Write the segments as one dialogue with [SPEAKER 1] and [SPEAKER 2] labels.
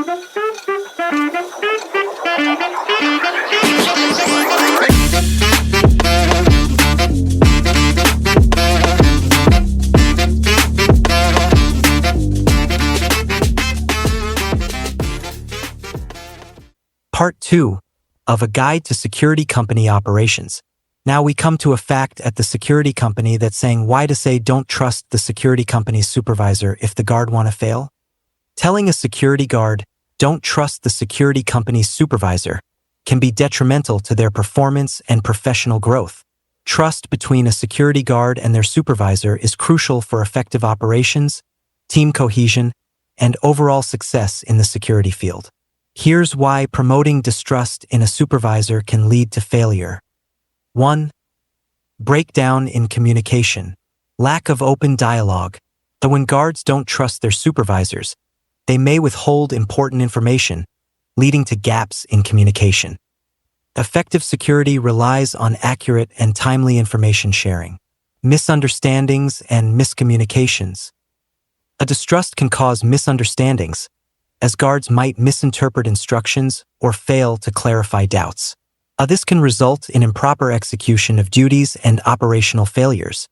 [SPEAKER 1] Part 2 of A Guide to Security Company Operations. Now we come to a fact at the security company that's saying why to say don't trust the security company's supervisor if the guard want to fail. Telling a security guard, don't trust the security company's supervisor, can be detrimental to their performance and professional growth. Trust between a security guard and their supervisor is crucial for effective operations, team cohesion, and overall success in the security field. Here's why promoting distrust in a supervisor can lead to failure. 1. Breakdown in communication. Lack of open dialogue. So when guards don't trust their supervisors, they may withhold important information, leading to gaps in communication. Effective security relies on accurate and timely information sharing. Misunderstandings and miscommunications. A distrust can cause misunderstandings, as guards might misinterpret instructions or fail to clarify doubts. This can result in improper execution of duties and operational failures.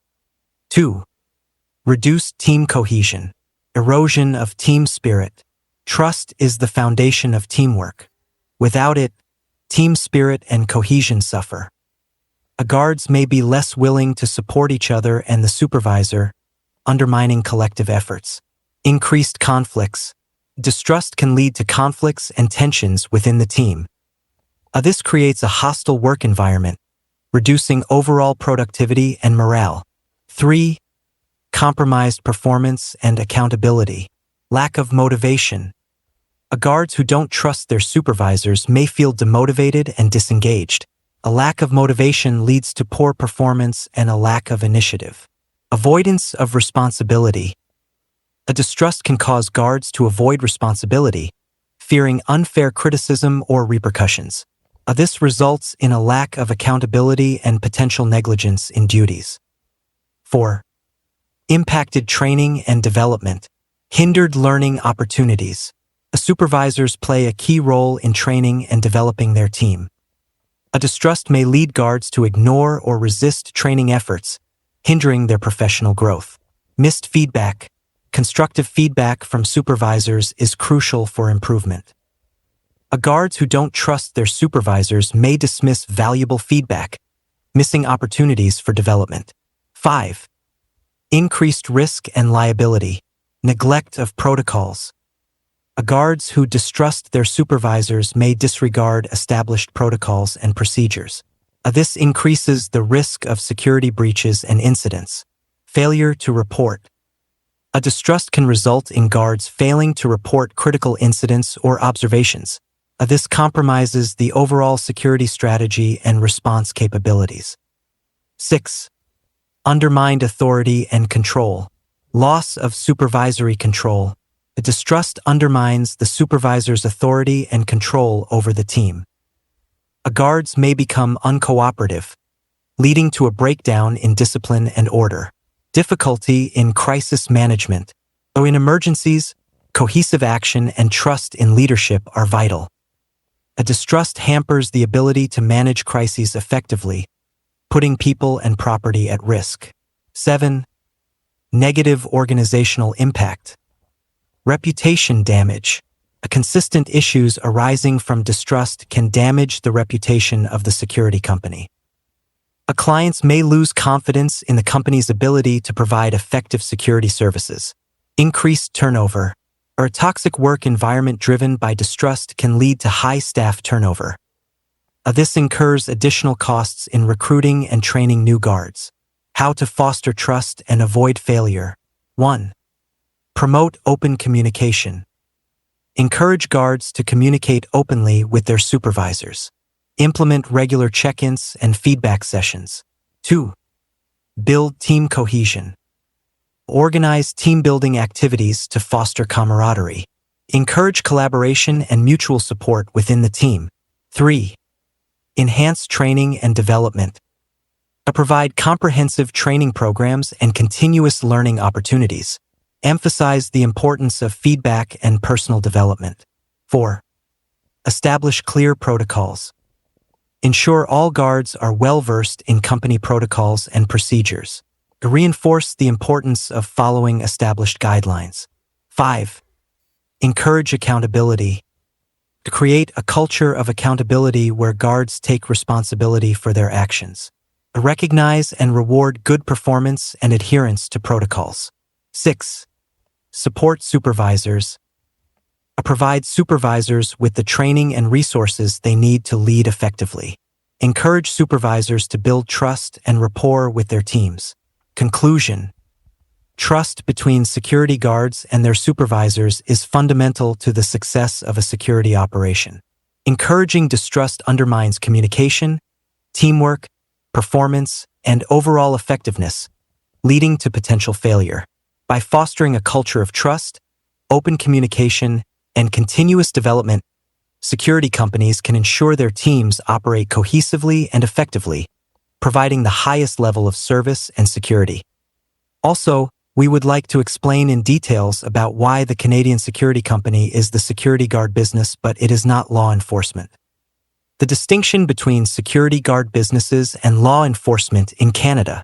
[SPEAKER 1] 2. Reduced team cohesion. Erosion of team spirit. Trust is the foundation of teamwork. Without it, team spirit and cohesion suffer. Guards may be less willing to support each other and the supervisor, undermining collective efforts. Increased conflicts. Distrust can lead to conflicts and tensions within the team. This creates a hostile work environment, reducing overall productivity and morale. 3. Compromised performance and accountability. Lack of motivation. Guards who don't trust their supervisors may feel demotivated and disengaged. A lack of motivation leads to poor performance and a lack of initiative. Avoidance of responsibility. A distrust can cause guards to avoid responsibility, fearing unfair criticism or repercussions. This results in a lack of accountability and potential negligence in duties. 4. Impacted training and development. Hindered learning opportunities. Supervisors play a key role in training and developing their team. A distrust may lead guards to ignore or resist training efforts, hindering their professional growth. Missed feedback. Constructive feedback from supervisors is crucial for improvement. Guards who don't trust their supervisors may dismiss valuable feedback, missing opportunities for development. 5. Increased risk and liability. Neglect of protocols. Guards who distrust their supervisors may disregard established protocols and procedures. This increases the risk of security breaches and incidents. Failure to report. A distrust can result in guards failing to report critical incidents or observations. This compromises the overall security strategy and response capabilities. 6. Undermined authority and control. Loss of supervisory control. A distrust undermines the supervisor's authority and control over the team. Guards may become uncooperative, leading to a breakdown in discipline and order. Difficulty in crisis management. So in emergencies, cohesive action and trust in leadership are vital. A distrust hampers the ability to manage crises effectively, putting people and property at risk. 7. Negative organizational impact. Reputation damage. Consistent issues arising from distrust can damage the reputation of the security company. Clients may lose confidence in the company's ability to provide effective security services. Increased turnover, or a toxic work environment driven by distrust can lead to high staff turnover. This incurs additional costs in recruiting and training new guards. How to foster trust and avoid failure. 1. Promote open communication. Encourage guards to communicate openly with their supervisors. Implement regular check-ins and feedback sessions. 2. Build team cohesion. Organize team-building activities to foster camaraderie. Encourage collaboration and mutual support within the team. 3. Enhance training and development. Provide comprehensive training programs and continuous learning opportunities. Emphasize the importance of feedback and personal development. 4. Establish clear protocols. Ensure all guards are well-versed in company protocols and procedures. Reinforce the importance of following established guidelines. 5. Encourage accountability. To create a culture of accountability where guards take responsibility for their actions. Recognize and reward good performance and adherence to protocols. 6. Support supervisors. Provide supervisors with the training and resources they need to lead effectively. Encourage supervisors to build trust and rapport with their teams. Conclusion. Trust between security guards and their supervisors is fundamental to the success of a security operation. Encouraging distrust undermines communication, teamwork, performance, and overall effectiveness, leading to potential failure. By fostering a culture of trust, open communication, and continuous development, security companies can ensure their teams operate cohesively and effectively, providing the highest level of service and security. Also, we would like to explain in details about why the Canadian security company is the security guard business, but it is not law enforcement. The distinction between security guard businesses and law enforcement in Canada.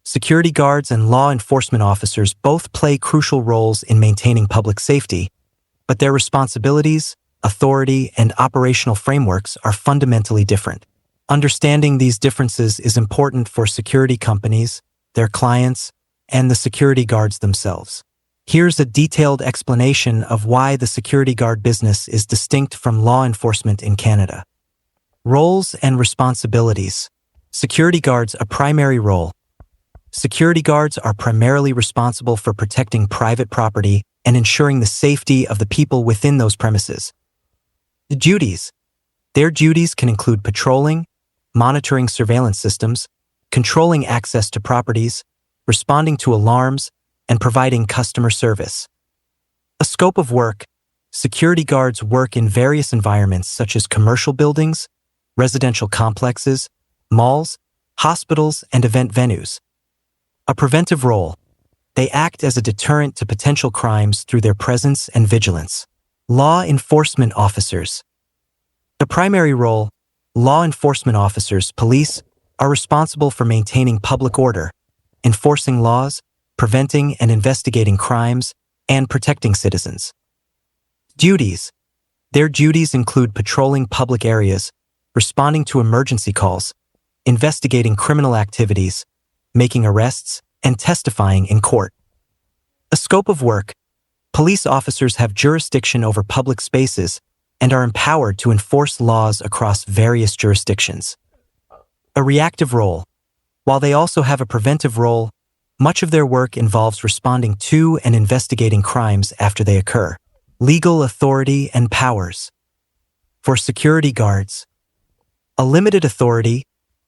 [SPEAKER 1] Security guards and law enforcement officers both play crucial roles in maintaining public safety, but their responsibilities, authority, and operational frameworks are fundamentally different. Understanding these differences is important for security companies, their clients, and the security guards themselves. Here's a detailed explanation of why the security guard business is distinct from law enforcement in Canada. Roles and responsibilities. Security guards a primary role. Security guards are primarily responsible for protecting private property and ensuring the safety of the people within those premises. The duties. Their duties can include patrolling, monitoring surveillance systems, controlling access to properties, responding to alarms, and providing customer service. A scope of work. Security guards work in various environments such as commercial buildings, residential complexes, malls, hospitals, and event venues. A preventive role. They act as a deterrent to potential crimes through their presence and vigilance. Law enforcement officers. The primary role, law enforcement officers, police, are responsible for maintaining public order, enforcing laws, preventing and investigating crimes, and protecting citizens. Duties. Their duties include patrolling public areas, responding to emergency calls, investigating criminal activities, making arrests, and testifying in court. A scope of work. Police officers have jurisdiction over public spaces and are empowered to enforce laws across various jurisdictions. A reactive role. While they also have a preventive role, much of their work involves responding to and investigating crimes after they occur. Legal authority and powers. For security guards. A limited authority.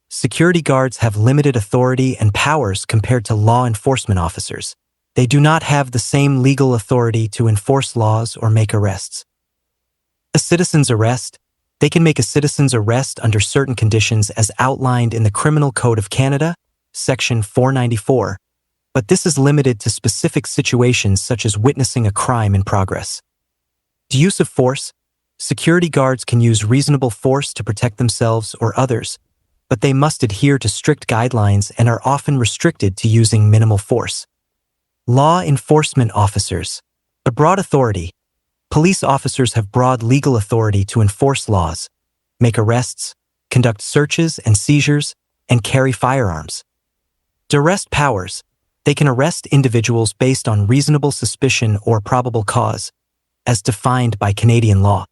[SPEAKER 1] Security guards have limited authority and powers compared to law enforcement officers. They do not have the same legal authority to enforce laws or make arrests. A citizen's arrest. They can make a citizen's arrest under certain conditions as outlined in the Criminal Code of Canada, Section 494, but this is limited to specific situations such as witnessing a crime in progress. The use of force. Security guards can use reasonable force to protect themselves or others, but they must adhere to strict guidelines and are often restricted to using minimal force. Law enforcement officers. A broad authority. Police officers have broad legal authority to enforce laws, make arrests, conduct searches and seizures, and carry firearms. Arrest powers. They can arrest individuals based on reasonable suspicion or probable cause, as defined by Canadian law.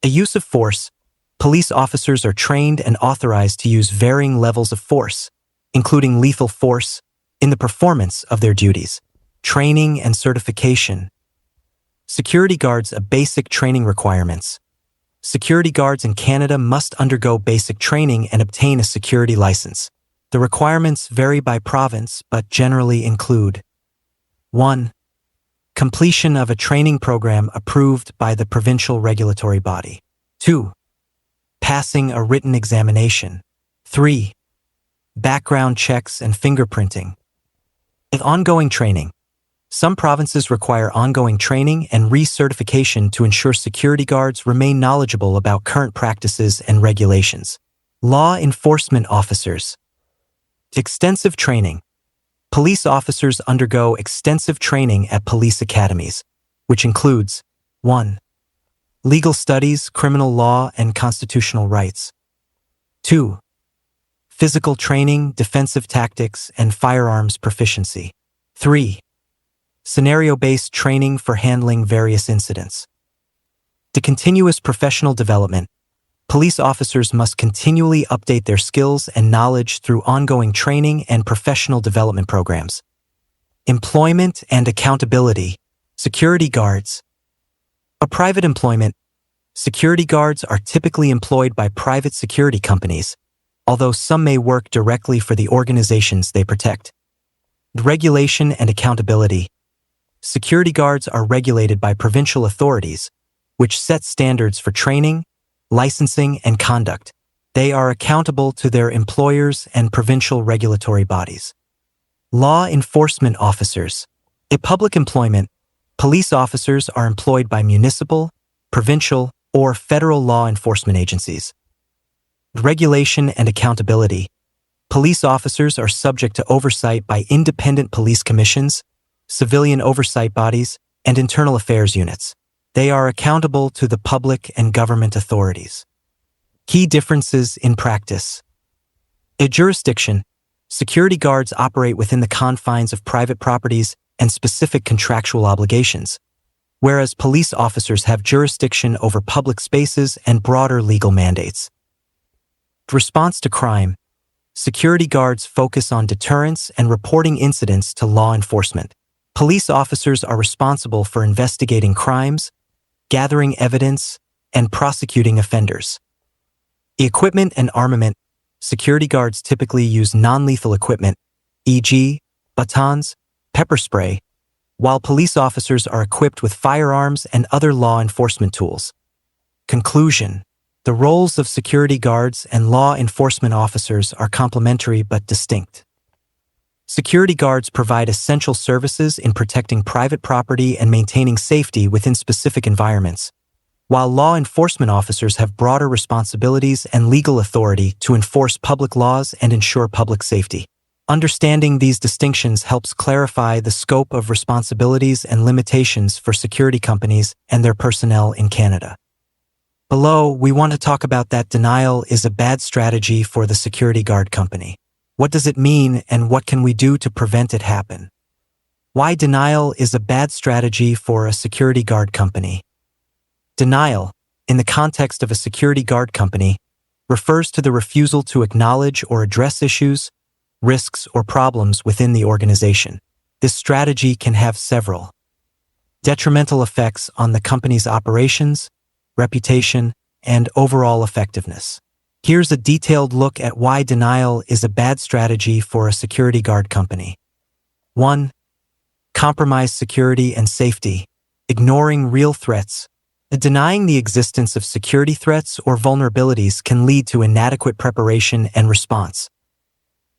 [SPEAKER 1] A use of force. Police officers are trained and authorized to use varying levels of force, including lethal force, in the performance of their duties. Training and certification. Security guards a basic training requirements. Security guards in Canada must undergo basic training and obtain a security license. The requirements vary by province but generally include 1. Completion of a training program approved by the provincial regulatory body. 2. Passing a written examination. 3. Background checks and fingerprinting. With ongoing training. Some provinces require ongoing training and recertification to ensure security guards remain knowledgeable about current practices and regulations. Law enforcement officers. Extensive training. Police officers undergo extensive training at police academies, which includes 1. Legal studies, criminal law, and constitutional rights. 2. Physical training, defensive tactics, and firearms proficiency. 3. Scenario-based training for handling various incidents. To continuous professional development, police officers must continually update their skills and knowledge through ongoing training and professional development programs. Employment and accountability. Security guards. A private employment. Security guards are typically employed by private security companies, although some may work directly for the organizations they protect. Regulation and accountability. Security guards are regulated by provincial authorities, which set standards for training, licensing, and conduct. They are accountable to their employers and provincial regulatory bodies. Law enforcement officers. In public employment, police officers are employed by municipal, provincial, or federal law enforcement agencies. Regulation and accountability. Police officers are subject to oversight by independent police commissions, civilian oversight bodies, and internal affairs units. They are accountable to the public and government authorities. Key differences in practice. In jurisdiction, security guards operate within the confines of private properties and specific contractual obligations, whereas police officers have jurisdiction over public spaces and broader legal mandates. Response to crime. Security guards focus on deterrence and reporting incidents to law enforcement. Police officers are responsible for investigating crimes, gathering evidence, and prosecuting offenders. Equipment and armament. Security guards typically use non-lethal equipment, e.g., batons, pepper spray, while police officers are equipped with firearms and other law enforcement tools. Conclusion. The roles of security guards and law enforcement officers are complementary but distinct. Security guards provide essential services in protecting private property and maintaining safety within specific environments, while law enforcement officers have broader responsibilities and legal authority to enforce public laws and ensure public safety. Understanding these distinctions helps clarify the scope of responsibilities and limitations for security companies and their personnel in Canada. Below, we want to talk about that denial is a bad strategy for the security guard company. What does it mean and what can we do to prevent it happen? Why denial is a bad strategy for a security guard company. Denial, in the context of a security guard company, refers to the refusal to acknowledge or address issues, risks, or problems within the organization. This strategy can have several detrimental effects on the company's operations, reputation, and overall effectiveness. Here's a detailed look at why denial is a bad strategy for a security guard company. 1. Compromise security and safety. Ignoring real threats. Denying the existence of security threats or vulnerabilities can lead to inadequate preparation and response.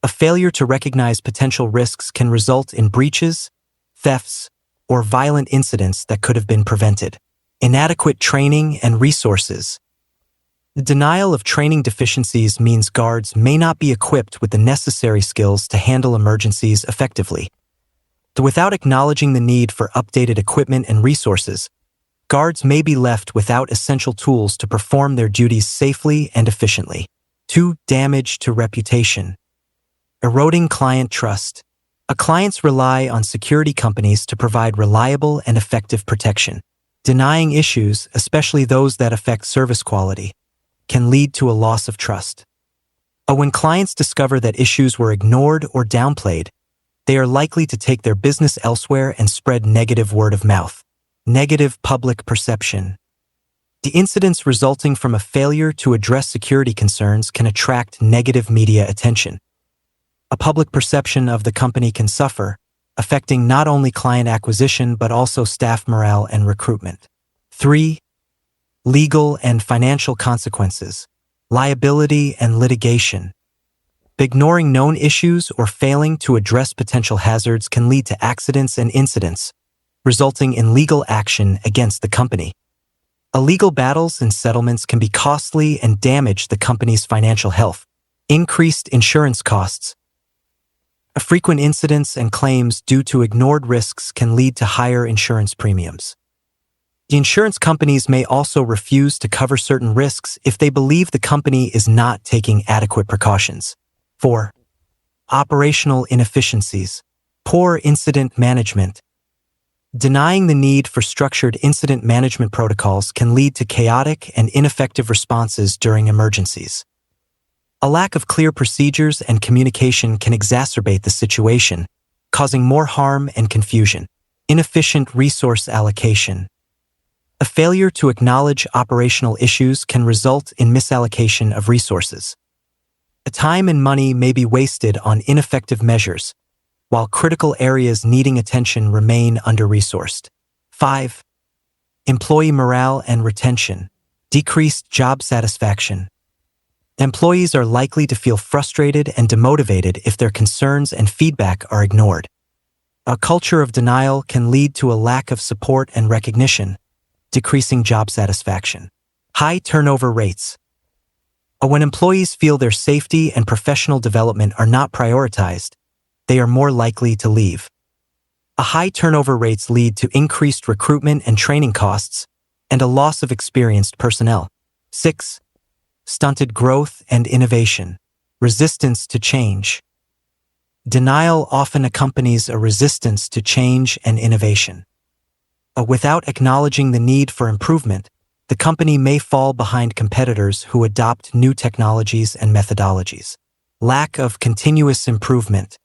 [SPEAKER 1] A failure to recognize potential risks can result in breaches, thefts, or violent incidents that could have been prevented. Inadequate training and resources. The denial of training deficiencies means guards may not be equipped with the necessary skills to handle emergencies effectively. Without acknowledging the need for updated equipment and resources, guards may be left without essential tools to perform their duties safely and efficiently. 2. Damage to reputation. Eroding client trust. Clients rely on security companies to provide reliable and effective protection. Denying issues, especially those that affect service quality, can lead to a loss of trust. When clients discover that issues were ignored or downplayed, they are likely to take their business elsewhere and spread negative word of mouth. Negative public perception. The incidents resulting from a failure to address security concerns can attract negative media attention. A public perception of the company can suffer, affecting not only client acquisition but also staff morale and recruitment. 3. Legal and financial consequences. Liability and litigation. Ignoring known issues or failing to address potential hazards can lead to accidents and incidents, resulting in legal action against the company. Illegal battles and settlements can be costly and damage the company's financial health. Increased insurance costs. Frequent incidents and claims due to ignored risks can lead to higher insurance premiums. The insurance companies may also refuse to cover certain risks if they believe the company is not taking adequate precautions. 4. Operational inefficiencies. Poor incident management. Denying the need for structured incident management protocols can lead to chaotic and ineffective responses during emergencies. A lack of clear procedures and communication can exacerbate the situation, causing more harm and confusion. Inefficient resource allocation. A failure to acknowledge operational issues can result in misallocation of resources. Time and money may be wasted on ineffective measures, while critical areas needing attention remain under-resourced. 5. Employee morale and retention. Decreased job satisfaction. Employees are likely to feel frustrated and demotivated if their concerns and feedback are ignored. A culture of denial can lead to a lack of support and recognition, decreasing job satisfaction. High turnover rates. When employees feel their safety and professional development are not prioritized, they are more likely to leave. High turnover rates lead to increased recruitment and training costs and a loss of experienced personnel. 6. Stunted growth and innovation. Resistance to change. Denial often accompanies a resistance to change and innovation. Without acknowledging the need for improvement, the company may fall behind competitors who adopt new technologies and methodologies. Lack of continuous improvement.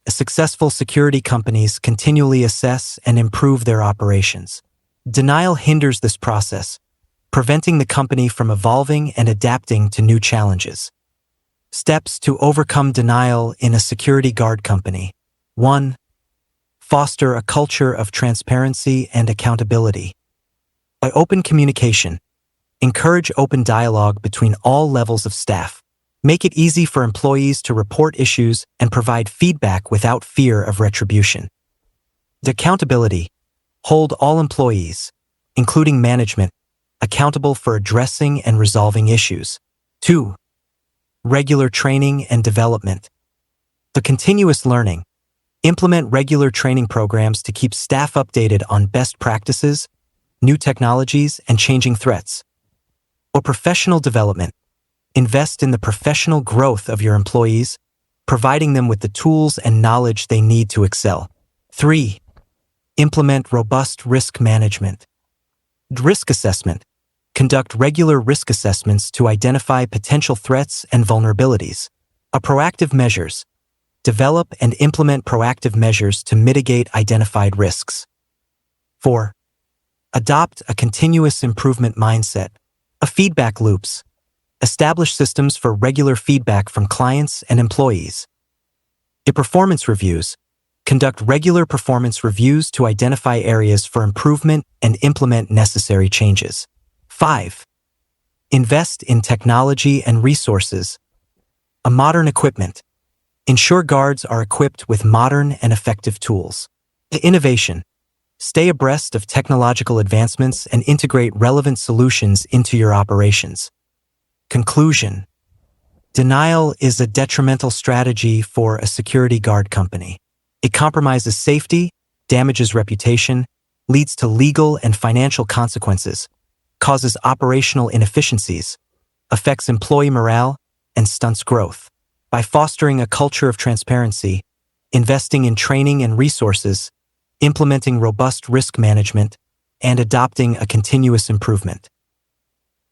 [SPEAKER 1] Successful security companies continually assess and improve their operations. Denial hinders this process, preventing the company from evolving and adapting to new challenges. Steps to overcome denial in a security guard company. 1. Foster a culture of transparency and accountability. By open communication, encourage open dialogue between all levels of staff. Make it easy for employees to report issues and provide feedback without fear of retribution. Accountability. Hold all employees, including management, accountable for addressing and resolving issues. 2. Regular training and development. The continuous learning. Implement regular training programs to keep staff updated on best practices, new technologies, and changing threats. Professional development. Invest in the professional growth of your employees, providing them with the tools and knowledge they need to excel. 3. Implement robust risk management. Risk assessment. Conduct regular risk assessments to identify potential threats and vulnerabilities. Proactive measures. Develop and implement proactive measures to mitigate identified risks. 4. Adopt a continuous improvement mindset. Feedback loops. Establish systems for regular feedback from clients and employees. Performance reviews. Conduct regular performance reviews to identify areas for improvement and implement necessary changes. 5. Invest in technology and resources. Modern equipment. Ensure guards are equipped with modern and effective tools. Innovation. Stay abreast of technological advancements and integrate relevant solutions into your operations. Conclusion. Denial is a detrimental strategy for a security guard company. It compromises safety, damages reputation, leads to legal and financial consequences, causes operational inefficiencies, affects employee morale, and stunts growth. By fostering a culture of transparency, investing in training and resources, implementing robust risk management, and adopting a continuous improvement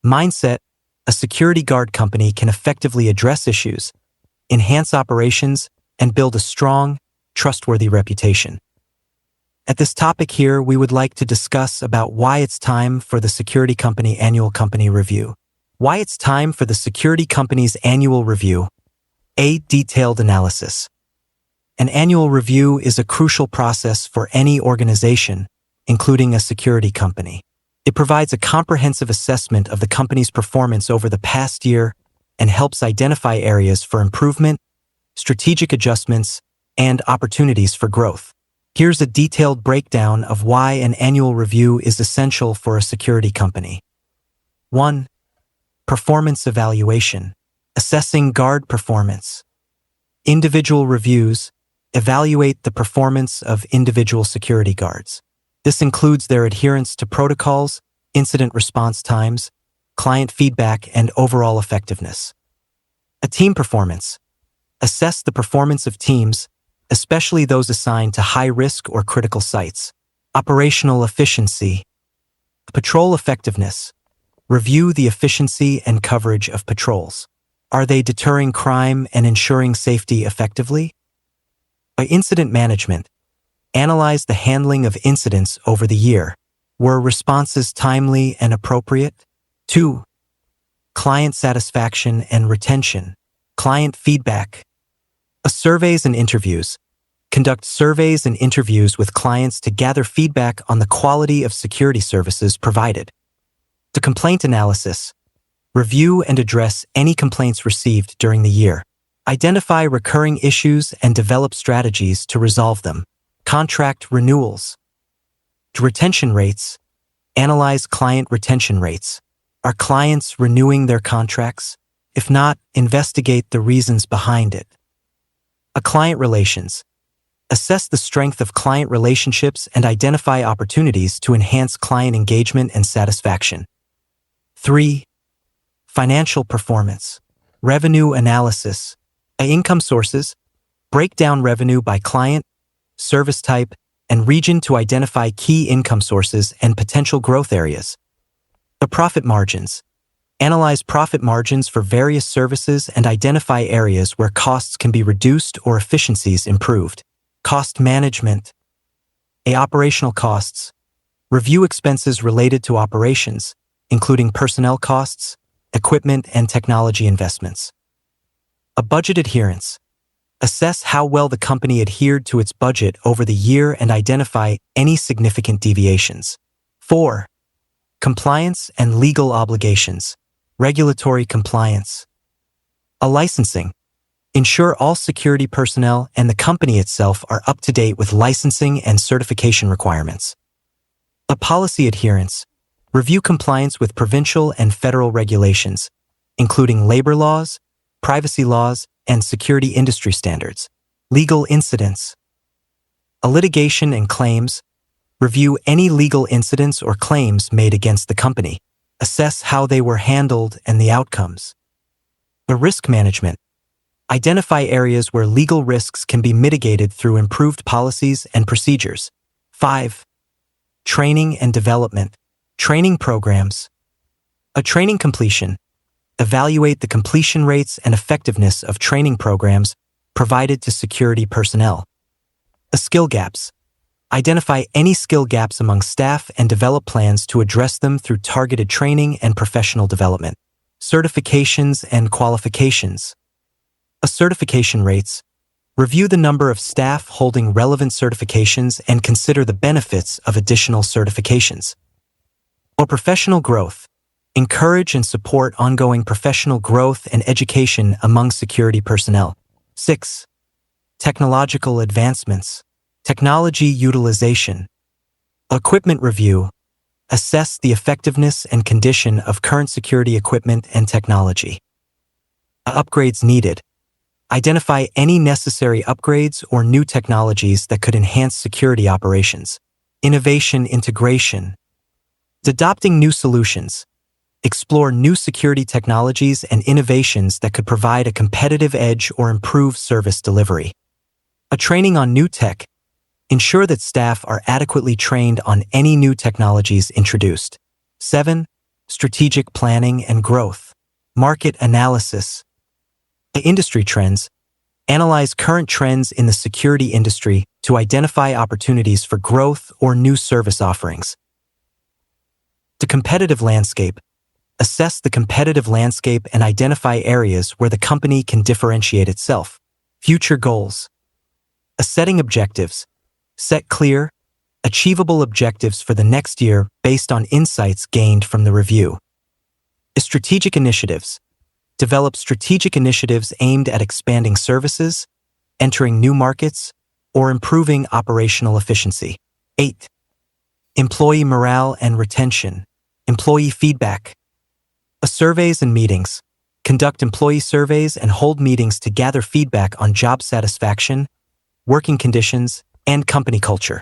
[SPEAKER 1] mindset, a security guard company can effectively address issues, enhance operations, and build a strong, trustworthy reputation. At this topic here, we would like to discuss about why it's time for the security company annual company review. Why it's time for the security company's annual review. A detailed analysis. An annual review is a crucial process for any organization, including a security company. It provides a comprehensive assessment of the company's performance over the past year and helps identify areas for improvement strategic adjustments, and opportunities for growth. Here's a detailed breakdown of why an annual review is essential for a security company. 1. Performance evaluation. Assessing guard performance. Individual reviews evaluate the performance of individual security guards. This includes their adherence to protocols, incident response times, client feedback, and overall effectiveness. A team performance. Assess the performance of teams, especially those assigned to high-risk or critical sites. Operational efficiency. Patrol effectiveness. Review the efficiency and coverage of patrols. Are they deterring crime and ensuring safety effectively? By incident management. Analyze the handling of incidents over the year. Were responses timely and appropriate? 2. Client satisfaction and retention. Client feedback. Surveys and interviews. Conduct surveys and interviews with clients to gather feedback on the quality of security services provided. The complaint analysis. Review and address any complaints received during the year. Identify recurring issues and develop strategies to resolve them. Contract renewals. Retention rates. Analyze client retention rates. Are clients renewing their contracts? If not, investigate the reasons behind it. Client relations. Assess the strength of client relationships and identify opportunities to enhance client engagement and satisfaction. 3. Financial performance. Revenue analysis. Income sources. Break down revenue by client, service type, and region to identify key income sources and potential growth areas. Profit margins. Analyze profit margins for various services and identify areas where costs can be reduced or efficiencies improved. Cost management. Operational costs. Review expenses related to operations, including personnel costs, equipment, and technology investments. Budget adherence. Assess how well the company adhered to its budget over the year and identify any significant deviations. 4. Compliance and legal obligations. Regulatory compliance. Licensing. Ensure all security personnel and the company itself are up to date with licensing and certification requirements. Policy adherence. Review compliance with provincial and federal regulations, including labor laws, privacy laws, and security industry standards. Legal incidents. Litigation and claims. Review any legal incidents or claims made against the company. Assess how they were handled and the outcomes. Risk management. Identify areas where legal risks can be mitigated through improved policies and procedures. 5. Training and development. Training programs. Training completion. Evaluate the completion rates and effectiveness of training programs provided to security personnel. Skill gaps. Identify any skill gaps among staff and develop plans to address them through targeted training and professional development. Certifications and qualifications. Certification rates. Review the number of staff holding relevant certifications and consider the benefits of additional certifications. Professional growth. Encourage and support ongoing professional growth and education among security personnel. 6. Technological advancements. Technology utilization. Equipment review. Assess the effectiveness and condition of current security equipment and technology. Upgrades needed. Identify any necessary upgrades or new technologies that could enhance security operations. Innovation integration. Adopting new solutions. Explore new security technologies and innovations that could provide a competitive edge or improve service delivery. Training on new tech. Ensure that staff are adequately trained on any new technologies introduced. 7. Strategic planning and growth. Market analysis. Industry trends. Analyze current trends in the security industry to identify opportunities for growth or new service offerings. The competitive landscape. Assess the competitive landscape and identify areas where the company can differentiate itself. Future goals. Setting objectives. Set clear, achievable objectives for the next year based on insights gained from the review. Strategic initiatives. Develop strategic initiatives aimed at expanding services, entering new markets, or improving operational efficiency. 8. Employee morale and retention. Employee feedback. Surveys and meetings. Conduct employee surveys and hold meetings to gather feedback on job satisfaction, working conditions, and company culture.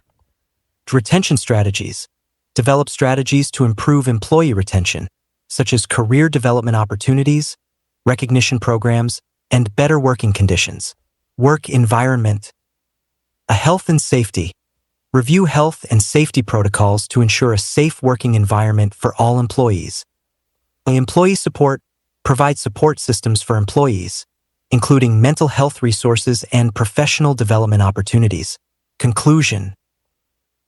[SPEAKER 1] Retention strategies. Develop strategies to improve employee retention, such as career development opportunities, recognition programs, and better working conditions. Work environment. Health and safety. Review health and safety protocols to ensure a safe working environment for all employees. Employee support. Provide support systems for employees, including mental health resources and professional development opportunities. Conclusion.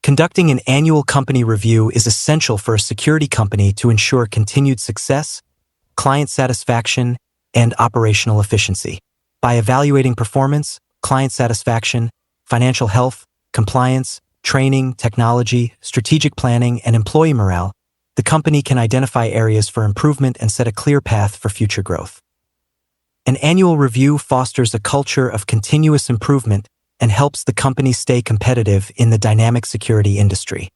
[SPEAKER 1] Conducting an annual company review is essential for a security company to ensure continued success, client satisfaction, and operational efficiency. By evaluating performance, client satisfaction, financial health, compliance, training, technology, strategic planning, and employee morale, the company can identify areas for improvement and set a clear path for future growth. An annual review fosters a culture of continuous improvement and helps the company stay competitive in the dynamic security industry.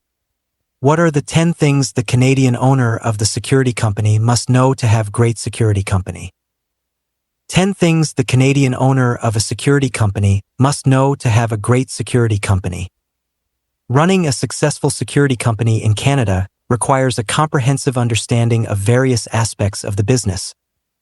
[SPEAKER 1] What are the 10 things the Canadian owner of the security company must know to have great security company? 10 things the Canadian owner of a security company must know to have a great security company. Running a successful security company in Canada requires a comprehensive understanding of various aspects of the business,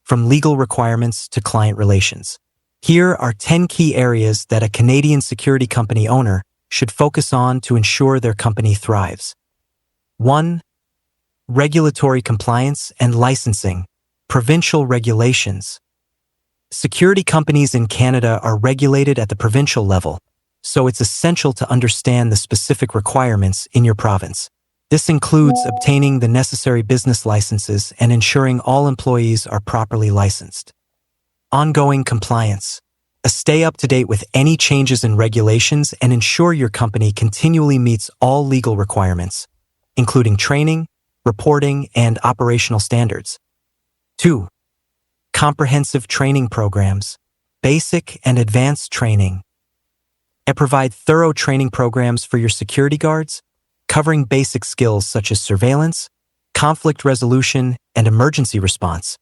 [SPEAKER 1] from legal requirements to client relations. Here are 10 key areas that a Canadian security company owner should focus on to ensure their company thrives. 1. Regulatory compliance and licensing. Provincial regulations. Security companies in Canada are regulated at the provincial level, so it's essential to understand the specific requirements in your province. This includes obtaining the necessary business licenses and ensuring all employees are properly licensed. Ongoing compliance. Stay up to date with any changes in regulations and ensure your company continually meets all legal requirements, including training, reporting, and operational standards. 2. Comprehensive training programs. Basic and advanced training. Provide thorough training programs for your security guards, covering basic skills such as surveillance, conflict resolution, and emergency response,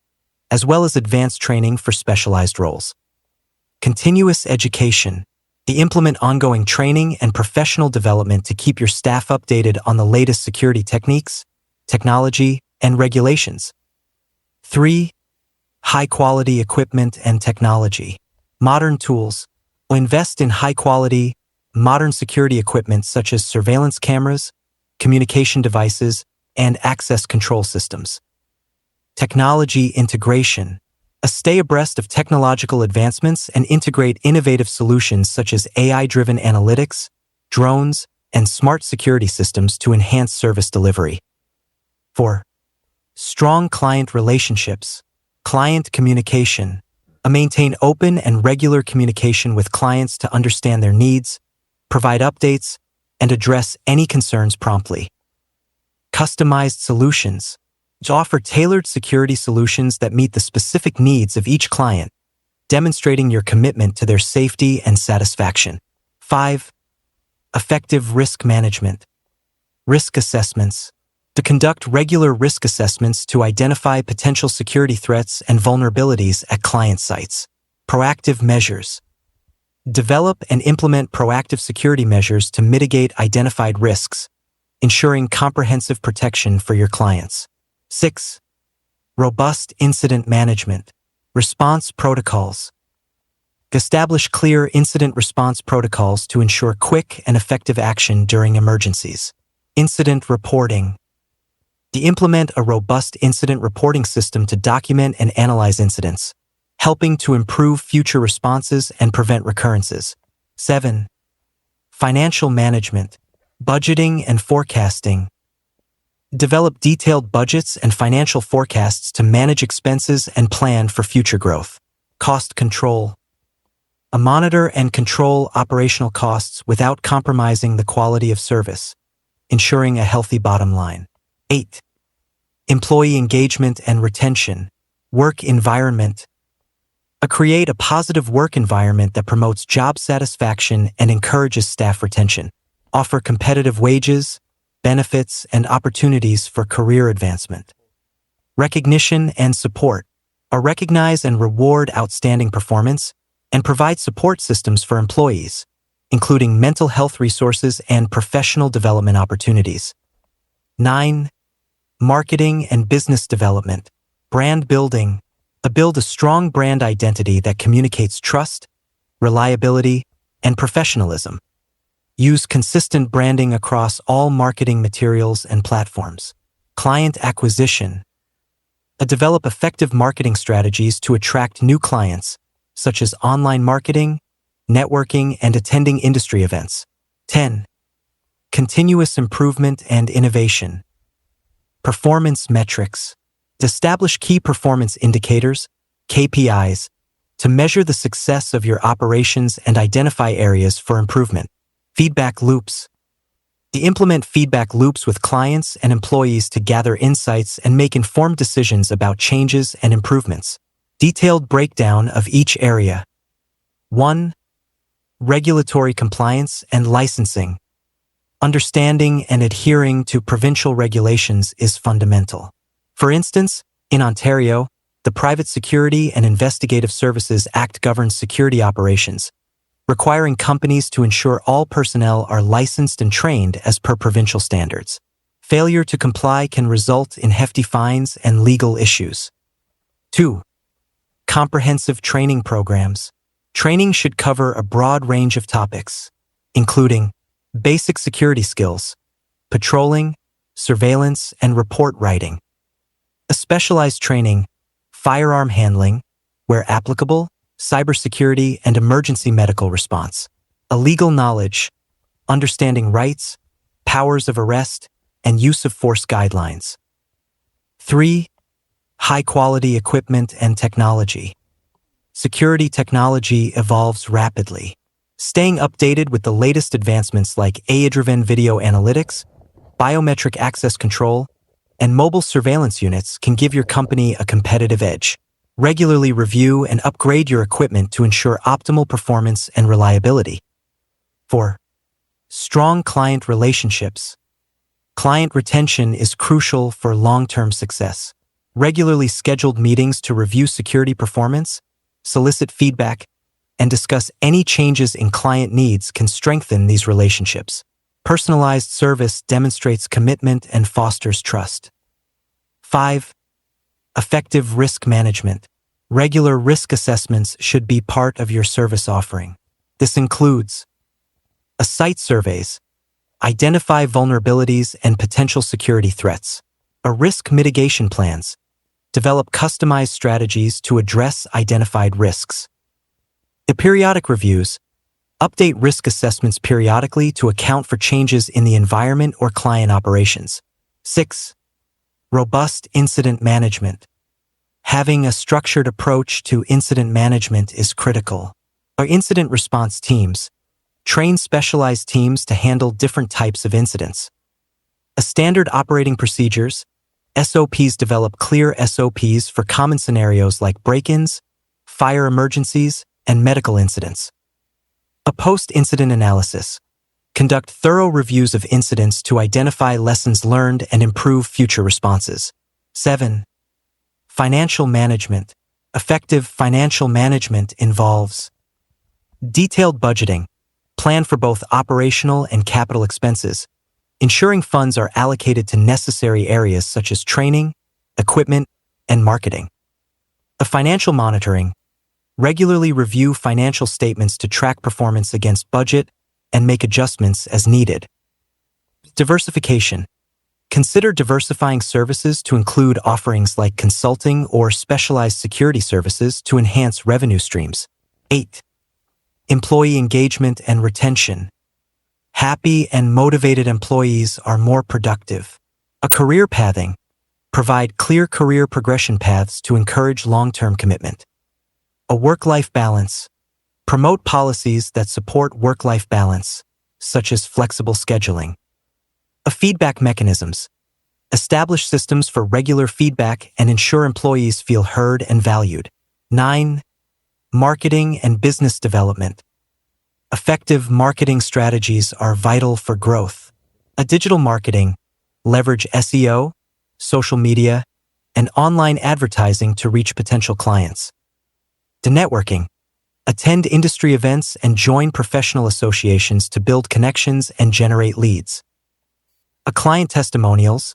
[SPEAKER 1] as well as advanced training for specialized roles. Continuous education. Implement ongoing training and professional development to keep your staff updated on the latest security techniques, technology, and regulations. 3. High-quality equipment and technology. Modern tools. Invest in high-quality, modern security equipment such as surveillance cameras, communication devices, and access control systems. Technology integration. Stay abreast of technological advancements and integrate innovative solutions such as AI-driven analytics, drones, and smart security systems to enhance service delivery. 4. Strong client relationships. Client communication. Maintain open and regular communication with clients to understand their needs, provide updates, and address any concerns promptly. Customized solutions. Offer tailored security solutions that meet the specific needs of each client, demonstrating your commitment to their safety and satisfaction. 5. Effective risk management. Risk assessments. To conduct regular risk assessments to identify potential security threats and vulnerabilities at client sites. Proactive measures. Develop and implement proactive security measures to mitigate identified risks, ensuring comprehensive protection for your clients. 6. Robust incident management. Response protocols. Establish clear incident response protocols to ensure quick and effective action during emergencies. Incident reporting. Implement a robust incident reporting system to document and analyze incidents, helping to improve future responses and prevent recurrences. 7. Financial management. Budgeting and forecasting. Develop detailed budgets and financial forecasts to manage expenses and plan for future growth. Cost control. Monitor and control operational costs without compromising the quality of service, ensuring a healthy bottom line. 8. Employee engagement and retention. Work environment. Create a positive work environment that promotes job satisfaction and encourages staff retention. Offer competitive wages, benefits, and opportunities for career advancement. Recognition and support. Recognize and reward outstanding performance and provide support systems for employees, including mental health resources and professional development opportunities. 9. Marketing and business development. Brand building. Build a strong brand identity that communicates trust, reliability, and professionalism. Use consistent branding across all marketing materials and platforms. Client acquisition. Develop effective marketing strategies to attract new clients, such as online marketing, networking, and attending industry events. 10. Continuous improvement and innovation. Performance metrics. Establish key performance indicators, KPIs, to measure the success of your operations and identify areas for improvement. Feedback loops. Implement feedback loops with clients and employees to gather insights and make informed decisions about changes and improvements. Detailed breakdown of each area. 1. Regulatory compliance and licensing. Understanding and adhering to provincial regulations is fundamental. For instance, in Ontario, the Private Security and Investigative Services Act governs security operations, requiring companies to ensure all personnel are licensed and trained as per provincial standards. Failure to comply can result in hefty fines and legal issues. 2. Comprehensive training programs. Training should cover a broad range of topics, including basic security skills, patrolling, surveillance, and report writing. A specialized training, firearm handling, where applicable, cybersecurity, and emergency medical response. A legal knowledge, understanding rights, powers of arrest, and use of force guidelines. 3. High-quality equipment and technology. Security technology evolves rapidly. Staying updated with the latest advancements like AI-driven video analytics, biometric access control, and mobile surveillance units can give your company a competitive edge. Regularly review and upgrade your equipment to ensure optimal performance and reliability. 4. Strong client relationships. Client retention is crucial for long-term success. Regularly scheduled meetings to review security performance, solicit feedback, and discuss any changes in client needs can strengthen these relationships. Personalized service demonstrates commitment and fosters trust. 5. Effective risk management. Regular risk assessments should be part of your service offering. This includes site surveys, identify vulnerabilities and potential security threats, risk mitigation plans, develop customized strategies to address identified risks. Periodic reviews. Update risk assessments periodically to account for changes in the environment or client operations. 6. Robust incident management. Having a structured approach to incident management is critical. Our incident response teams train specialized teams to handle different types of incidents. Standard operating procedures, SOPs develop clear SOPs for common scenarios like break-ins, fire emergencies, and medical incidents. A post-incident analysis. Conduct thorough reviews of incidents to identify lessons learned and improve future responses. 7. Financial management. Effective financial management involves detailed budgeting, plan for both operational and capital expenses, ensuring funds are allocated to necessary areas such as training, equipment, and marketing. Financial monitoring. Regularly review financial statements to track performance against budget and make adjustments as needed. Diversification. Consider diversifying services to include offerings like consulting or specialized security services to enhance revenue streams. 8. Employee engagement and retention. Happy and motivated employees are more productive. Career pathing. Provide clear career progression paths to encourage long-term commitment. A work-life balance. Promote policies that support work-life balance, such as flexible scheduling. Feedback mechanisms. Establish systems for regular feedback and ensure employees feel heard and valued. 9. Marketing and business development. Effective marketing strategies are vital for growth. A digital marketing, leverage SEO, social media, and online advertising to reach potential clients. The networking. Attend industry events and join professional associations to build connections and generate leads. A client testimonials.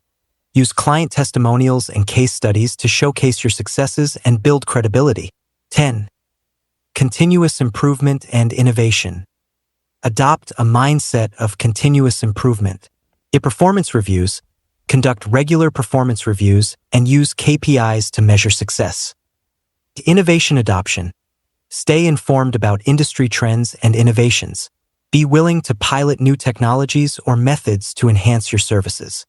[SPEAKER 1] Use client testimonials and case studies to showcase your successes and build credibility. 10. Continuous improvement and innovation. Adopt a mindset of continuous improvement. In performance reviews, conduct regular performance reviews and use KPIs to measure success. Innovation adoption. Stay informed about industry trends and innovations. Be willing to pilot new technologies or methods to enhance your services.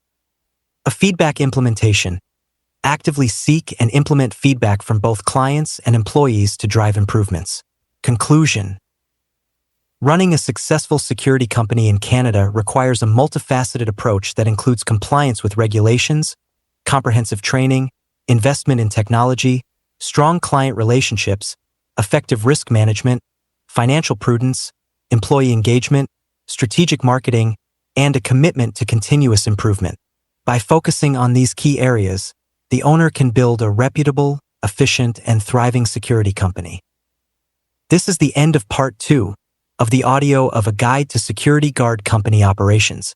[SPEAKER 1] A feedback implementation. Actively seek and implement feedback from both clients and employees to drive improvements. Conclusion. Running a successful security company in Canada requires a multifaceted approach that includes compliance with regulations, comprehensive training, investment in technology, strong client relationships, effective risk management, financial prudence, employee engagement, strategic marketing, and a commitment to continuous improvement. By focusing on these key areas, the owner can build a reputable, efficient, and thriving security company. This is the end of part 2 of the audio of A Guide to Security Guard Company Operations.